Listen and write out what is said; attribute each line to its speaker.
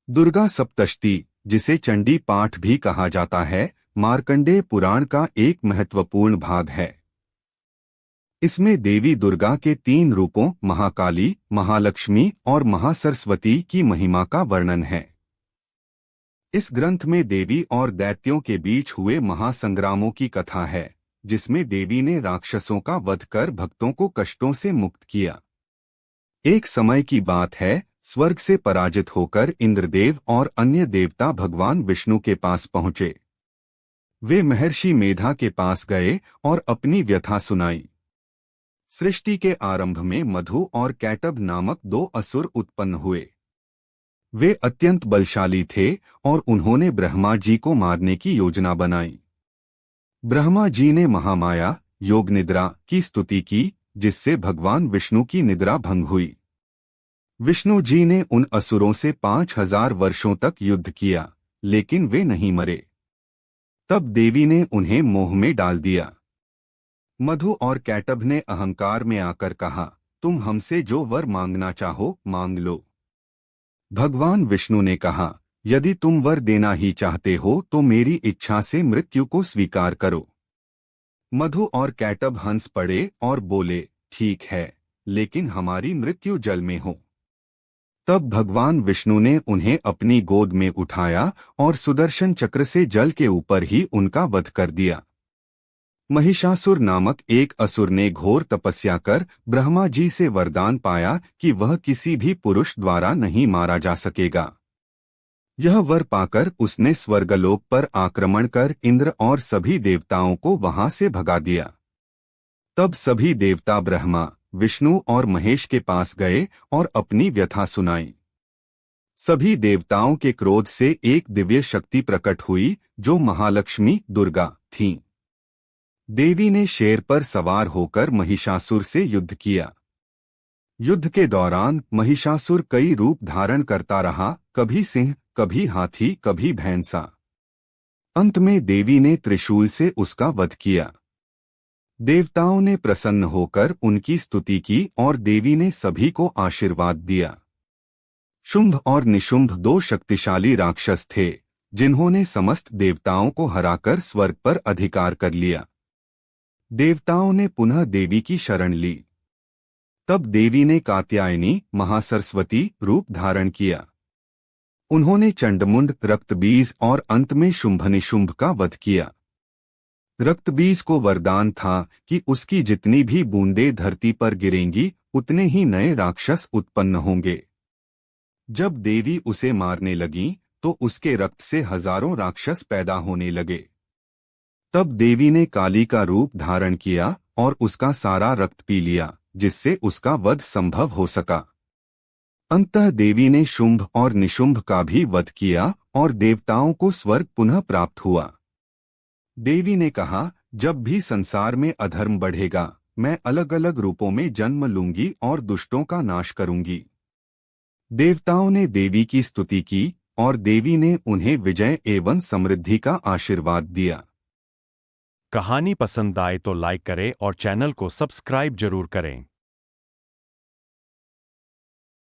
Speaker 1: दुर्गा सप्तशती, जिसे चंडी पाठ भी कहा जाता है, मार्कंडेय पुराण का एक महत्वपूर्ण भाग है। इसमें देवी दुर्गा के 3 रूपों महाकाली, महालक्ष्मी और महासरस्वती की महिमा का वर्णन है। इस ग्रंथ में देवी और दैत्यों के बीच हुए महासंग्रामों की कथा है, जिसमें देवी ने राक्षसों का वध कर भक्तों को कष्टों से मुक्त किया। एक समय की बात है, स्वर्ग से पराजित होकर इंद्रदेव और अन्य देवता भगवान विष्णु के पास पहुंचे। वे महर्षि मेधा के पास गए और अपनी व्यथा सुनाई। सृष्टि के आरंभ में मधु और कैटभ नामक 2 असुर उत्पन्न हुए। वे अत्यंत बलशाली थे और उन्होंने ब्रह्मा जी को मारने की योजना बनाई। ब्रह्मा जी ने महामाया योग निद्रा की स्तुति की, जिससे भगवान विष्णु की निद्रा भंग हुई। विष्णु जी ने उन असुरों से 5000 वर्षों तक युद्ध किया, लेकिन वे नहीं मरे। तब देवी ने उन्हें मोह में डाल दिया। मधु और कैटभ ने अहंकार में आकर कहा, तुम हमसे जो वर मांगना चाहो मांग लो। भगवान विष्णु ने कहा, यदि तुम वर देना ही चाहते हो तो मेरी इच्छा से मृत्यु को स्वीकार करो। मधु और कैटभ हंस पड़े और बोले, ठीक है, लेकिन हमारी मृत्यु जल में हो। तब भगवान विष्णु ने उन्हें अपनी गोद में उठाया और सुदर्शन चक्र से जल के ऊपर ही उनका वध कर दिया। महिषासुर नामक एक असुर ने घोर तपस्या कर ब्रह्मा जी से वरदान पाया कि वह किसी भी पुरुष द्वारा नहीं मारा जा सकेगा। यह वर पाकर उसने स्वर्गलोक पर आक्रमण कर इंद्र और सभी देवताओं को वहां से भगा दिया। तब सभी देवता ब्रह्मा, विष्णु और महेश के पास गए और अपनी व्यथा सुनाई। सभी देवताओं के क्रोध से एक दिव्य शक्ति प्रकट हुई, जो महालक्ष्मी दुर्गा थीं। देवी ने शेर पर सवार होकर महिषासुर से युद्ध किया। युद्ध के दौरान महिषासुर कई रूप धारण करता रहा, कभी सिंह, कभी हाथी, कभी भैंसा। अंत में देवी ने त्रिशूल से उसका वध किया। देवताओं ने प्रसन्न होकर उनकी स्तुति की और देवी ने सभी को आशीर्वाद दिया। शुंभ और निशुंभ 2 शक्तिशाली राक्षस थे, जिन्होंने समस्त देवताओं को हराकर स्वर्ग पर अधिकार कर लिया। देवताओं ने पुनः देवी की शरण ली। तब देवी ने कात्यायनी, महासरस्वती रूप धारण किया। उन्होंने चंडमुंड, रक्तबीज और अंत में शुंभनिशुंभ का वध किया। रक्तबीज को वरदान था कि उसकी जितनी भी बूंदें धरती पर गिरेंगी, उतने ही नए राक्षस उत्पन्न होंगे। जब देवी उसे मारने लगीं, तो उसके रक्त से हजारों राक्षस पैदा होने लगे। तब देवी ने काली का रूप धारण किया और उसका सारा रक्त पी लिया, जिससे उसका वध संभव हो सका। अंततः देवी ने शुंभ और निशुंभ का भी वध किया और देवताओं को स्वर्ग पुनः प्राप्त हुआ। देवी ने कहा, जब भी संसार में अधर्म बढ़ेगा, मैं अलग अलग रूपों में जन्म लूंगी और दुष्टों का नाश करूंगी। देवताओं ने देवी की स्तुति की और देवी ने उन्हें विजय एवं समृद्धि का आशीर्वाद दिया।
Speaker 2: कहानी पसंद आए तो लाइक करें और चैनल को सब्सक्राइब जरूर करें।